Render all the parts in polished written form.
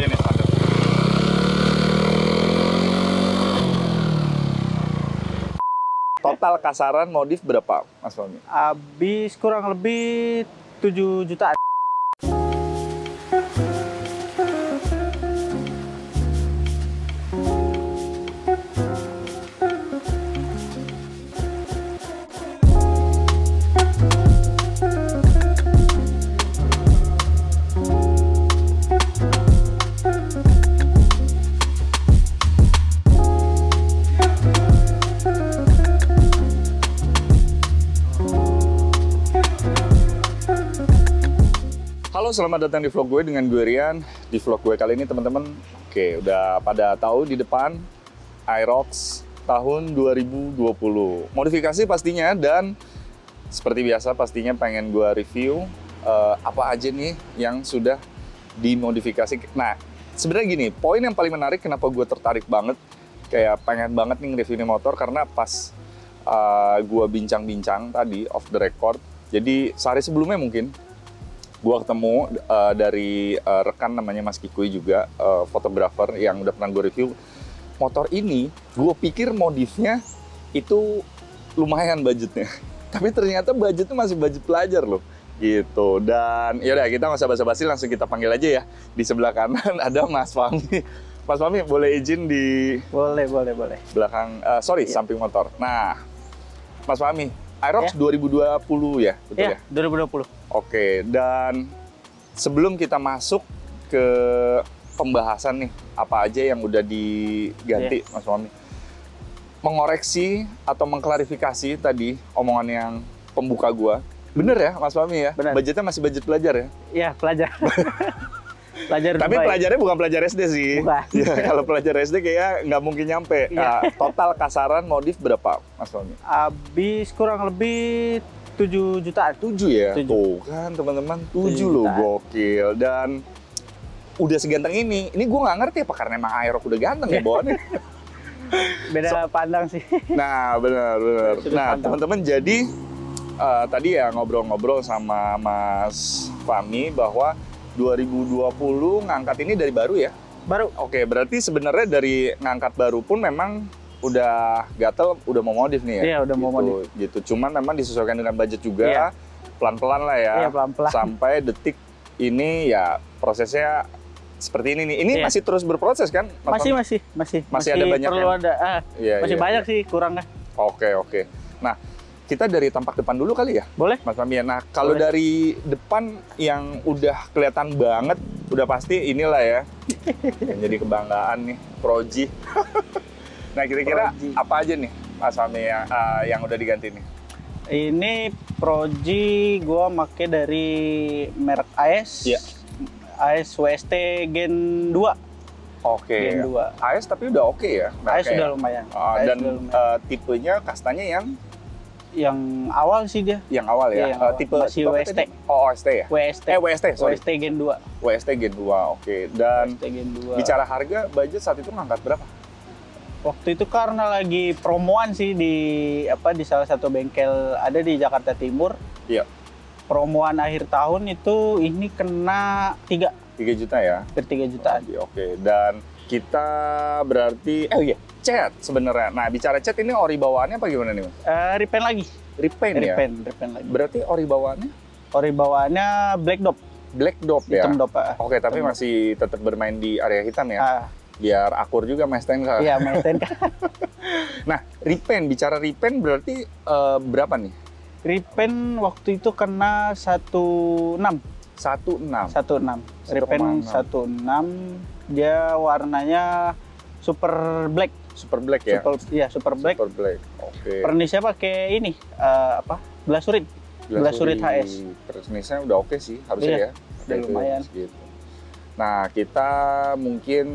aja nih standar. Total kasaran modif berapa, Mas Fahmi? Habis kurang lebih 7 jutaan. Halo, selamat datang di vlog gue dengan gue Rian. Di vlog gue kali ini teman-teman, oke, udah pada tahu di depan Aerox tahun 2020. Modifikasi pastinya, dan seperti biasa pastinya pengen gue review apa aja nih yang sudah dimodifikasi. Nah, sebenarnya gini, poin yang paling menarik kenapa gue tertarik banget, kayak pengen banget nih review ini motor, karena pas gue bincang-bincang tadi off the record, jadi sehari sebelumnya mungkin gue ketemu dari rekan namanya Mas Kikuy juga, fotografer yang udah pernah gue review. Motor ini gue pikir modifnya itu lumayan budgetnya, tapi ternyata budgetnya masih budget pelajar loh gitu. Dan yaudah, kita nggak usah basa-basi, langsung kita panggil aja ya. Di sebelah kanan ada Mas Fahmi. Mas Fahmi, boleh izin di Boleh. belakang, samping motor. Nah, Mas Fahmi, Aerox Ya. 2020 ya, betul ya? 2020. Oke, dan sebelum kita masuk ke pembahasan nih, apa aja yang udah diganti, Mas Fahmi, mengoreksi atau mengklarifikasi tadi omongan yang pembuka gua. Bener ya, Mas Fahmi ya? Bener. Budgetnya masih budget pelajar ya? Iya, pelajar. Pelajar Tapi Dubai. pelajarnya bukan pelajar SD sih. Bukan. Ya, kalau pelajar SD kayak nggak mungkin nyampe. Iya. Nah, total kasaran modif berapa, Mas Fahmi? Habis kurang lebih 7 jutaan. 7 ya? 7. Tuh kan teman-teman, 7 7 loh, jutaan. gokil. Dan udah seganteng ini gue nggak ngerti apa karena emang Aerox udah ganteng ya bawaannya. Beda pandang sih. Nah, benar. Sudut Nah, pandang. teman-teman, jadi tadi ya ngobrol-ngobrol sama Mas Fahmi bahwa 2020 ngangkat ini dari baru ya? Baru. Oke, berarti sebenarnya dari ngangkat baru pun memang udah gatel, udah mau modif nih ya? Iya, udah mau modif. Gitu. Cuman memang disesuaikan dengan budget juga, Iya. pelan-pelan lah ya. Iya, pelan-pelan. Sampai detik ini ya prosesnya seperti ini nih. Ini Iya. masih terus berproses kan? Mas Fahmi? Masih ada banyak perlu yang- ada. Iya, Masih iya. banyak sih kurangnya. Oke. Nah, kita dari tampak depan dulu kali ya, Boleh? Mas Fahmi. Nah, kalau Boleh. dari depan yang udah kelihatan banget, udah pasti inilah ya, yang jadi kebanggaan nih, Proji. Nah, kira-kira Proji. apa aja nih, Mas Fahmi, yang udah diganti nih? Ini Proji gua make dari merek AS. Iya. AS WST Gen 2. Oke. Gen 2. AS tapi udah oke ya? AS Kayak- sudah lumayan. Dan AS sudah lumayan. tipenya kastanya Yang awal sih dia. yang awal ya? Iya, yang awal. Tipe Masih tipe apa WST. tadi? Oh, OST ya? WST. WST, sorry. WST Gen 2. WST Gen 2, oke. Dan WST Gen 2. bicara harga, budget saat itu ngangkat berapa? Waktu itu karena lagi promoan sih di salah satu bengkel ada di Jakarta Timur. Iya. Promoan akhir tahun itu ini kena 3 3 juta ya? hampir 3 jutaan. Oke, dan kita berarti, cat sebenarnya. Nah, bicara cat ini ori bawaannya apa gimana nih, Mas? Repaint lagi. Repaint ya? Repaint lagi. Berarti ori bawaannya Ori bawaannya black dop, black dop ya? hitam dop. Oke, tapi Hitam dop. masih tetap bermain di area hitam ya? Ah, Biar akur juga Mas Tenka. iya, maintain. Nah, repaint, bicara repaint berarti berapa nih? Repaint waktu itu kena 16. 16. 16. Repaint 16. Dia warnanya super black. Super black ya? Super black. Super black. Oke. Pernisnya pakai ini glasurit. Glasurit HS. Pernisnya udah oke sih harusnya ya. udah Itu lumayan. segitu. Nah, kita mungkin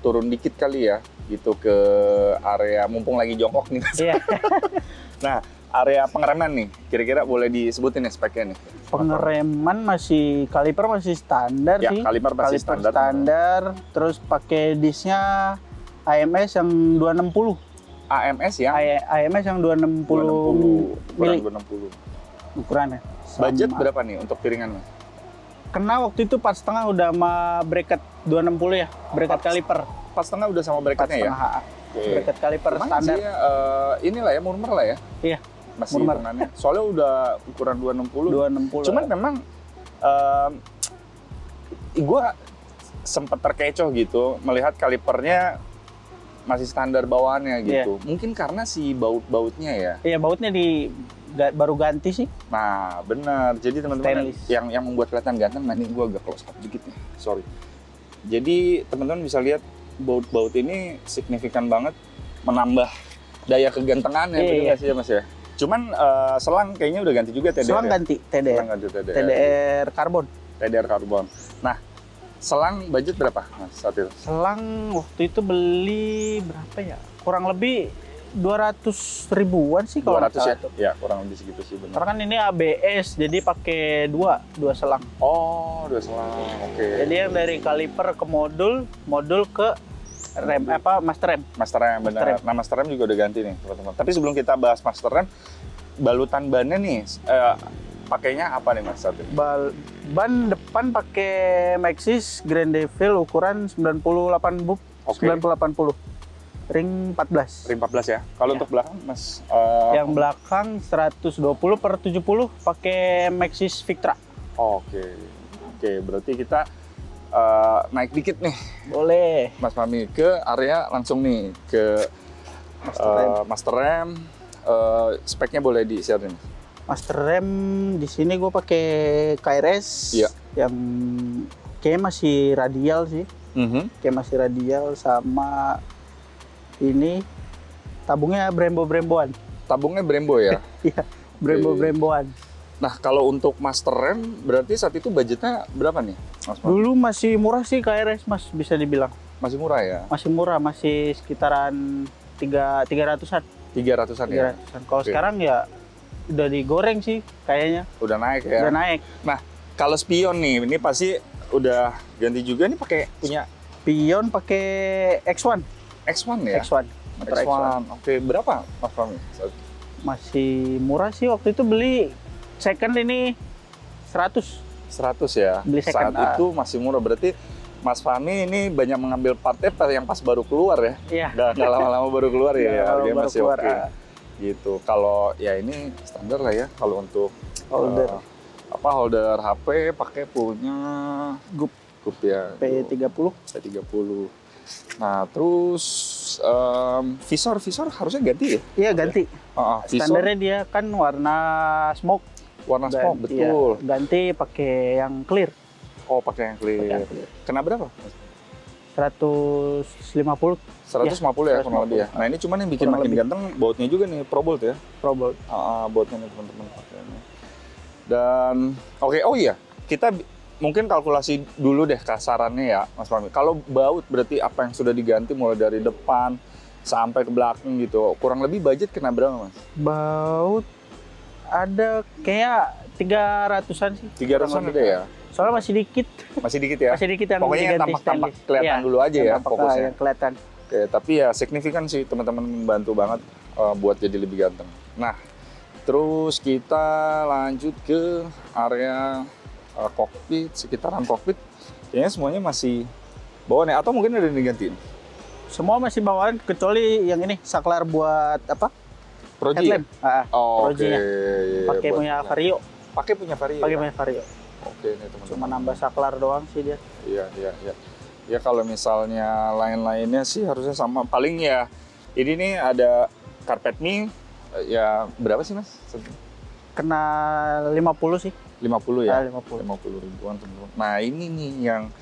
turun dikit kali ya, gitu ke area, mumpung lagi jongkok nih. Iya. Nah, area pengereman nih, kira-kira boleh disebutin nih speknya nih. Pengereman kaliper masih standar Ya, sih. kaliper masih standar. Terus pakai disnya AMS yang 260. AMS ya? AMS yang 260 260, ukuran mili 260. ukurannya. Budget Sama. berapa nih untuk piringan, Mas? Kena waktu itu 4,5 udah sama bracket 260 ya, bracket kaliper. 4,5 udah sama bracketnya ya? 4,5. Oke. Bracket kaliper Cuman standar. sih, inilah ya, murmer lah ya. Iya, Masih murmer. hitungannya. Soalnya udah ukuran 260. 260. Cuman memang gue sempat terkecoh gitu melihat kalipernya masih standar bawaannya gitu. Mungkin karena si baut-bautnya ya. Iya, bautnya baru ganti sih. Nah, benar. Jadi teman-teman Stainless. yang membuat kelihatan ganteng, nah ini gue agak close up dikit nih, sorry. Jadi teman-teman bisa lihat baut-baut ini signifikan banget menambah daya kegantengannya, betul nggak sih ya Mas ya? Cuman selang kayaknya udah ganti juga TDR. Selang ya? ganti TDR. Selang ganti TDR. TDR karbon. TDR karbon. Nah, selang budget berapa Mas saat itu? Selang waktu itu beli berapa ya? Kurang lebih 200 ribuan sih kalau 200 ya? tuh. Ya, kurang lebih segitu sih benar. Karena kan ini ABS, jadi pakai dua selang. Oh, dua selang. Oke. Jadi yang dari kaliper ke modul ke rem master rem. Master rem benar. Master rem. Nah, master rem juga udah ganti nih, teman-teman. Tapi sebelum kita bahas master rem, balutan bannya nih pakainya apa nih Mas saat ini? Ban depan pakai Maxxis Grand Devil ukuran 98 bub. Oke. 90-80. Ring 14. Ring 14 ya. Kalau Ya. untuk belakang Mas Yang belakang 120/70 pakai Maxxis Victra. Oke. Oke, berarti kita naik dikit nih Boleh. Mas Fahmi ke area langsung nih ke master rem. Speknya boleh di-share nih. Master rem di sini gue pakai KRS. Iya. Yang kayak masih radial sih. Kayak masih radial sama ini tabungnya Brembo-Bremboan. Tabungnya Brembo ya. Iya, Brembo-Bremboan. Nah, kalau untuk master rem berarti saat itu budgetnya berapa nih Mas Fahmi? Dulu masih murah sih KRS Mas, bisa dibilang. Masih murah ya? Masih murah, masih sekitaran 300-an. 300-an ya? 300-an. Kalau Oke. sekarang ya udah digoreng sih kayaknya. Udah naik ya? Udah naik. Nah, kalau spion nih, ini pasti udah ganti juga nih pakai punya Pion pakai X1. X1 ya? X1. Motor X1. X1. Oke, berapa Mas Fahmi? Masih murah sih, waktu itu beli second ini 100. 100 ya? Beli second, Saat itu masih murah, berarti Mas Fahmi ini banyak mengambil partnya yang pas baru keluar ya? Iya. Nggak lama-lama baru keluar ya? Nggak Harganya baru masih keluar, oke. Gitu. Kalau ya ini standar lah ya, kalau untuk Holder. holder HP pakai punya Gup ya. P30. P30. Nah, terus visor harusnya ganti ya? Iya, ganti. Visor Standarnya dia kan warna smoke. warna smoke, Ganti, iya. betul. Ganti pakai yang clear. Oh, pakai yang clear. Pakai yang clear. Kena berapa? 150 150 ya kurang lebih ya. Nah, ini cuman yang bikin Kurang makin lebih. ganteng bautnya juga nih, Probolt ya. Probolt. Bautnya nih teman-teman pakainya. Dan oke, oh iya, kita mungkin kalkulasi dulu deh kasarannya ya, Mas Fahmi. Kalau baut berarti apa yang sudah diganti mulai dari depan sampai ke belakang gitu. Kurang lebih budget kena berapa, Mas? Baut ada kayak 300-an sih. 300-an ada ya? Soalnya masih dikit. Masih dikit ya? Masih dikit yang Pokoknya yang diganti tampak-tampak stainless. kelihatan Iya, dulu aja yang ya tampak, fokusnya. yang kelihatan. Oke, tapi ya signifikan sih teman-teman, membantu banget buat jadi lebih ganteng. Nah, terus kita lanjut ke area kokpit, sekitaran kokpit. Kayaknya semuanya masih bawaan ya, atau mungkin ada yang digantiin? Semua masih bawaan kecuali yang ini saklar buat apa? Proji ya? Headlamp. Oh, oke. Projinya. Pakai Buat- punya Vario. Pakai punya Vario. Pakai ya? punya Vario. Oke nih teman-teman. Cuma nambah saklar doang sih dia. Iya. Ya kalau misalnya lain-lainnya sih harusnya sama. Paling ya ini nih ada carpet me, ya berapa sih Mas? Kena 50 sih. 50 ya? 50. 50 ribuan teman-teman. Nah ini nih yang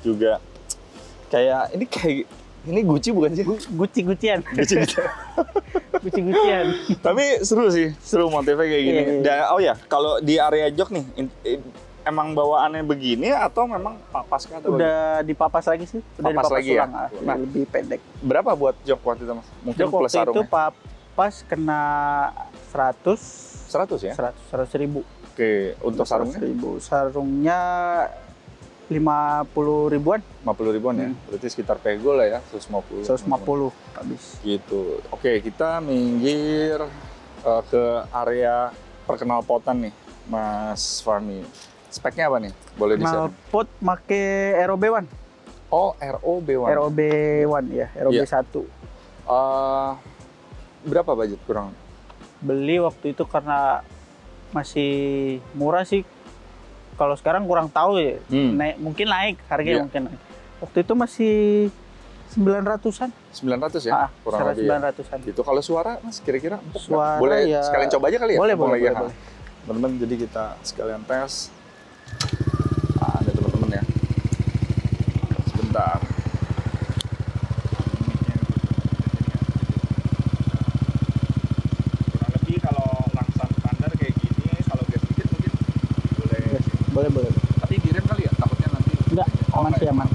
juga kayak ini Gucci bukan sih? Guci-gucian. Gucci. Guci-gucian. Tapi seru sih, seru motifnya kayak gini. Iya. Dan, oh ya, kalau di area jok nih, emang bawaannya begini atau memang papas kah? Atau Udah dipapas lagi sih. Udah Papas dipapas lagi ya? ulang. Nah, Lebih pendek. berapa buat jok waktu itu Mas? Mungkin Jok plus waktu itu sarungnya. papas kena 100. 100 ya? 100 ribu. Oke, untuk sarungnya? 100 ribu. Sarungnya 50 ribuan. 50 ribuan ya? Berarti sekitar pego lah ya, 150. 150 habis. Gitu. Oke, kita minggir ke area perkenalpotan nih, Mas Fahmi. Speknya apa nih? Boleh di-share? Knalpot make ROB1. Oh, ROB1. ROB1 ya, ROB1. Berapa budget kurang? Beli waktu itu karena masih murah sih. Kalau sekarang kurang tahu ya. Mungkin naik harganya mungkin naik. Waktu itu masih 900-an. 900 ya? Kurang lebih 900-an. Itu kalau suara Mas kira-kira suara boleh ya, sekalian coba aja kali ya? Boleh. Teman-teman, jadi kita sekalian tes. Ada teman-teman ya. Sebentar. Kurang lebih kalau langsung standar kayak gini, kalau gas dikit mungkin Boleh. Tapi direm kali ya? Takutnya nanti. Enggak, aman sih aman.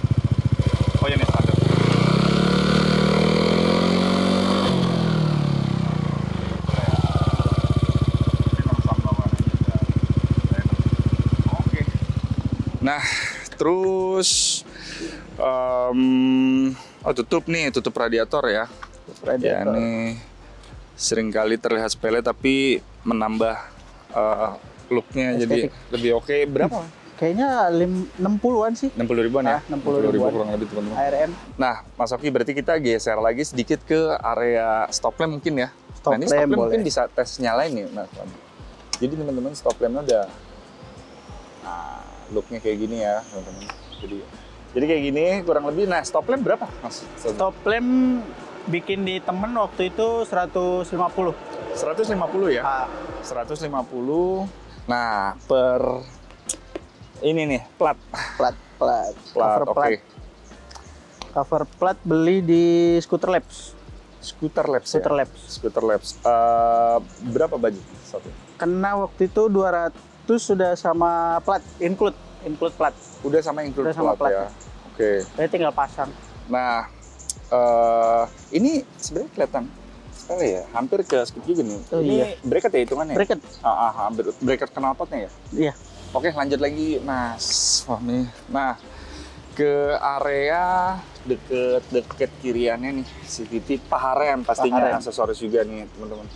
Oh ya, ini standar. Nah, terus tutup radiator ya. Ya, ini seringkali terlihat sepele tapi menambah looknya jadi lebih oke. Berapa? Kayaknya 60-an sih. 60 ribuan ya? 60 ribuan kurang lebih teman-teman. ARM. Nah, Mas Oki, berarti kita geser lagi sedikit ke area stop lamp mungkin ya? Ini stop lamp mungkin bisa tes nyalain nih, Mas. Jadi teman-teman stop lampnya udah looknya kayak gini ya, teman-teman. Jadi kayak gini kurang lebih. Nah, stop lamp berapa, Mas? Stop lamp bikin di temen waktu itu 150. 150 ya? 150. Nah, per ini nih, plat. Cover plat beli di Scooter Labs. Scooter Labs. Berapa budget satu? Kena waktu itu 200 sudah sama plat, include plat. Udah sama include plat ya. Oke. Jadi tinggal pasang. Nah, ini sebenarnya kelihatan sekali ya, hampir ke scoop juga nih. Oh, ini iya. bracket ya hitungannya? Bracket. Hampir bracket knalpotnya ya? Iya. Oke, lanjut lagi, Mas Fahmi. Nah, ke area deket kiriannya nih, CVT Paharem pastinya, aksesoris juga nih, teman-teman.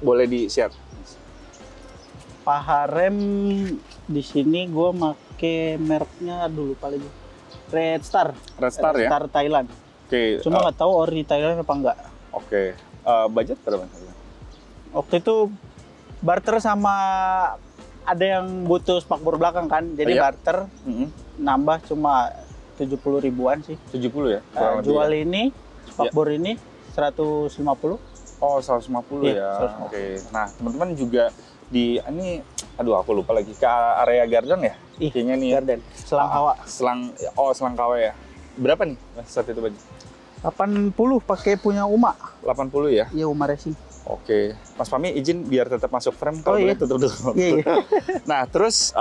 Boleh di-share? Paharem di sini gue make mereknya dulu paling Red Star ya? Star Thailand. Oke. Cuma nggak tahu ori Thailand apa enggak. Oke. Budget berapa? Waktu itu barter sama ada yang butuh spakbor belakang kan, jadi barter nambah cuma 70 ribuan sih. 70 ya? Jual ini spakbor ini 150. Oh, 150 ya. Oke. Nah, teman-teman juga di ini, aduh aku lupa lagi, ke area Garden ya? Kayaknya nih Garden. Selang Kawa. Selang Kawa ya. Berapa nih saat itu budget? 80 pakai punya Uma. 80 ya? Iya, Uma Racing. Oke. Mas Fahmi izin biar tetap masuk frame kalau boleh tutup dulu. Iya. Nah, terus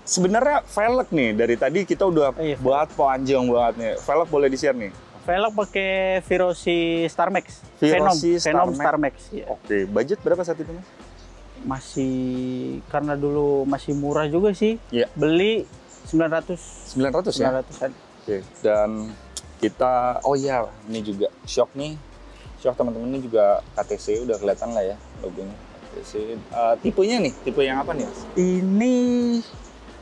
sebenarnya velg nih dari tadi kita udah buat panjang banget nih. Velg boleh di-share nih? Velg pakai Virosi Star Max. Venom Star Max. Ya. Oke, budget berapa saat itu, Mas? Masih karena dulu masih murah juga sih. Iya. Beli 900 ya? 900-an. Oke, dan kita ini juga shock nih. Shock teman-teman ini juga KTC udah kelihatan lah ya logonya. KTC. Tipenya nih, tipe yang apa nih, Mas? Ini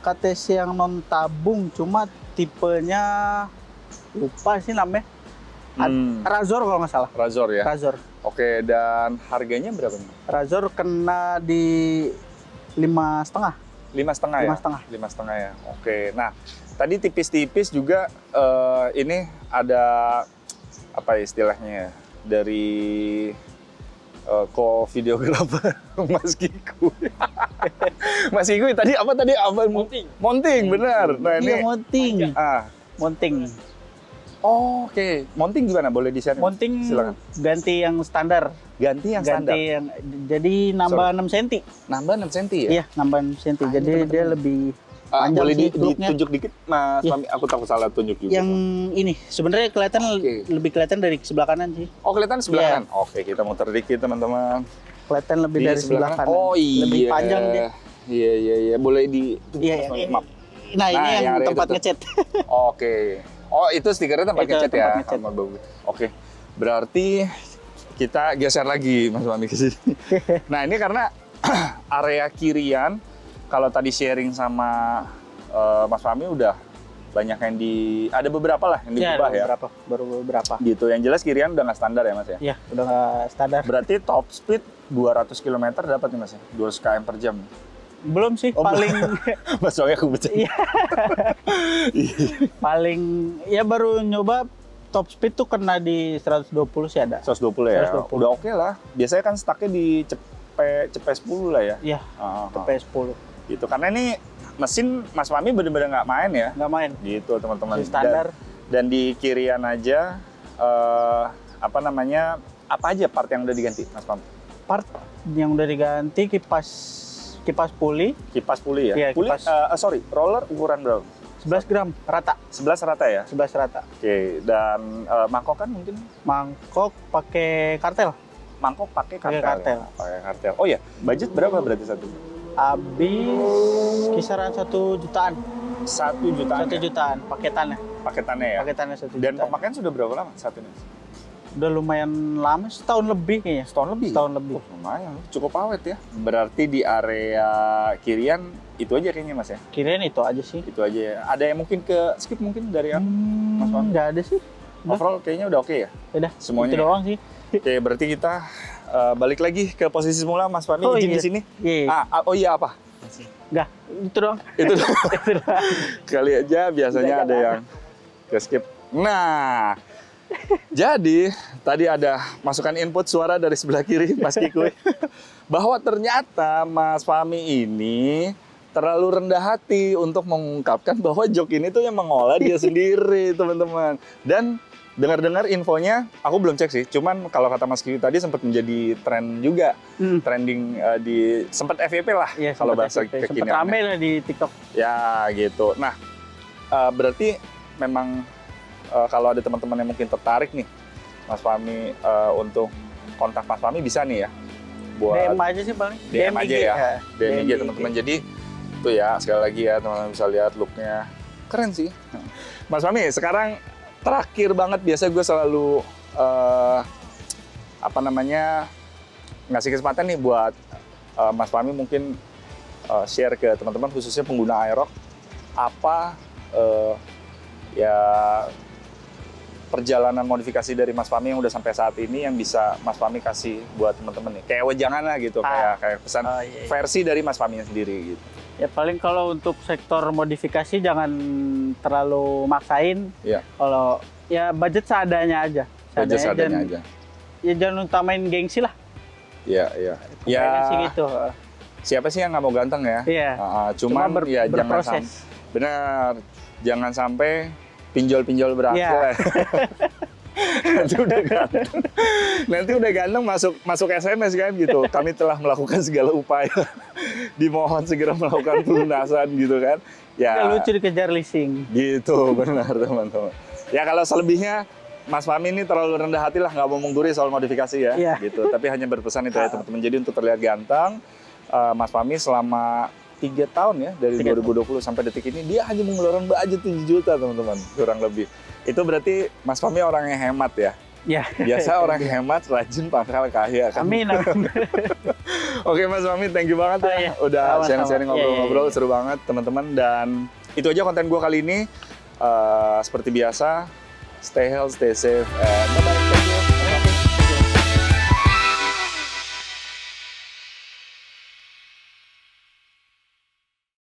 KTC yang non tabung, cuma tipenya lupa sih namanya. Razor kalau nggak salah. Razor ya? Razor. Oke, dan harganya berapa nih? Razor kena di 5,5. 5,5 ya? 5,5 ya. Oke, nah tadi tipis-tipis juga ini ada apa istilahnya ya? Dari videographer Mas Kiku. Mas Kiku tadi apa tadi? Mounting, benar. Nah, ini mounting. Mounting. Oh, oke. Mounting gimana? Boleh di-share? Mounting silakan. Ganti yang standar. Standar. Jadi nambah 6 cm. Nambah 6 cm ya? Iya, nambah 6 cm. Jadi dia lebih panjang. Boleh ditunjuk dikit, Mas Fahmi? Aku takut salah tunjuk juga. Yang ini sebenarnya lebih kelihatan dari sebelah kanan sih. Oh, kelihatan sebelah kanan? Oke, kita muter dikit, teman-teman. Kelihatan lebih dari sebelah kanan. Oh iya. Lebih panjang dia. Iya. Boleh di... Maaf. Nah, ini yang tempat ngecat. Oke. Oh, itu stikernya tempat ngecat ya? Oke. Berarti kita geser lagi, Mas Fahmi, ke sini. Nah, ini karena area kirian, kalau tadi sharing sama Mas Fahmi udah banyak yang ada beberapa lah yang diubah ya. Baru beberapa. Gitu, yang jelas kirian udah nggak standar ya Mas ya? Iya, udah nggak standar. Berarti top speed 200 km dapat nih Mas ya? 200 km per jam. Belum sih, paling... Mas soalnya aku baca. Iya. Paling, ya baru nyoba top speed tuh kena di 120 sih ada. 120 ya? 120. Udah oke lah. Biasanya kan stucknya di CP 10 lah ya? Iya, CP 10. Gitu, karena ini mesin Mas Fahmi bener-bener nggak main ya? Nggak main. Gitu teman-teman. Standar. Dan di kirian aja, apa namanya, apa aja part yang udah diganti Mas Fahmi? Part yang udah diganti kipas puli. Kipas puli ya? Iya, Puli, kipas. roller ukuran berapa? 11 gram rata. 11 rata ya? 11 rata. Oke, dan mangkok kan mungkin? Mangkok pakai kartel. Mangkok pakai kartel. kartel. Ya? Pakai kartel. Oh ya, budget berapa berarti satunya? Habis kisaran 1 jutaan. 1 jutaan. 1 jutaan paketannya. Paketannya ya? Paketannya 1 jutaan. Dan pemakaian sudah berapa lama saat ini? Udah lumayan lama, setahun lebih kayaknya. Setahun lebih? Setahun lebih. Oh, lumayan, cukup awet ya. Berarti di area kirian itu aja kayaknya Mas ya? Kirain itu aja sih. Itu aja ya. Ada yang mungkin ke skip mungkin dari aku? Mas Fahmi? Nggak ada sih. Overall kayaknya udah oke ya? Udah, semuanya itu doang sih. Oke, berarti kita balik lagi ke posisi semula Mas Fahmi izin di sini. Iya. Oh iya apa? Enggak, itu doang. Itu doang. Itu doang. Kali aja biasanya ada yang ke skip. Nah, jadi tadi ada masukan input suara dari sebelah kiri Mas Kikuy bahwa ternyata Mas Fahmi ini terlalu rendah hati untuk mengungkapkan bahwa jok ini tuh yang mengolah dia sendiri, teman-teman. Dan dengar-dengar infonya, aku belum cek sih, cuman kalau kata Mas Kikuy tadi sempat menjadi tren juga, trending di sempat FYP lah, Iya, kalau bahasa sempat kekinian. rame lah di TikTok. Ya gitu. Nah, berarti memang kalau ada teman-teman yang mungkin tertarik nih, Mas Fahmi untuk kontak Mas Fahmi bisa nih ya, buat DM aja sih paling. DM aja ya, DM IG. aja teman-teman. Jadi itu ya sekali lagi ya teman-teman bisa lihat looknya keren sih. Mas Fahmi sekarang terakhir banget, biasa gue selalu apa namanya ngasih kesempatan nih buat Mas Fahmi mungkin share ke teman-teman khususnya pengguna Aerox apa ya perjalanan modifikasi dari Mas Fahmi yang udah sampai saat ini yang bisa Mas Fahmi kasih buat teman-teman nih, kayak wejangan lah gitu, kayak pesan versi dari Mas Fahmi sendiri gitu. Ya paling kalau untuk sektor modifikasi jangan terlalu maksain. Iya. Kalau ya budget seadanya aja. Budget seadanya aja. Ya jangan utamain gengsi lah. Iya, iya. Ya sih gitu. Siapa sih yang nggak mau ganteng ya? Iya. Cuman ya jangan sampai, benar, jangan sampai pinjol-pinjol berakhir. Yeah. Nanti udah ganteng masuk SMS kan gitu. Kami telah melakukan segala upaya. Dimohon segera melakukan pelunasan gitu kan. Ya lucu dikejar leasing. Gitu, benar teman-teman. Ya kalau selebihnya Mas Fahmi ini terlalu rendah hati lah, nggak mau menggurui soal modifikasi ya. Yeah. Gitu. Tapi hanya berpesan itu ya teman-teman. Jadi untuk terlihat ganteng, Mas Fahmi selama 3 tahun ya, dari 2020 sampai detik ini, dia hanya mengeluarkan budget 7 juta teman-teman, kurang lebih. Itu berarti Mas Fahmi orang yang hemat ya? Ya. Biasa orang yang hemat, rajin, pangkal, kaya kan? Amin. Oke Mas Fahmi, thank you banget ya. Udah sharing-sharing ngobrol-ngobrol, seru banget teman-teman. Dan itu aja konten gue kali ini. Seperti biasa, stay healthy, stay safe, and bye-bye.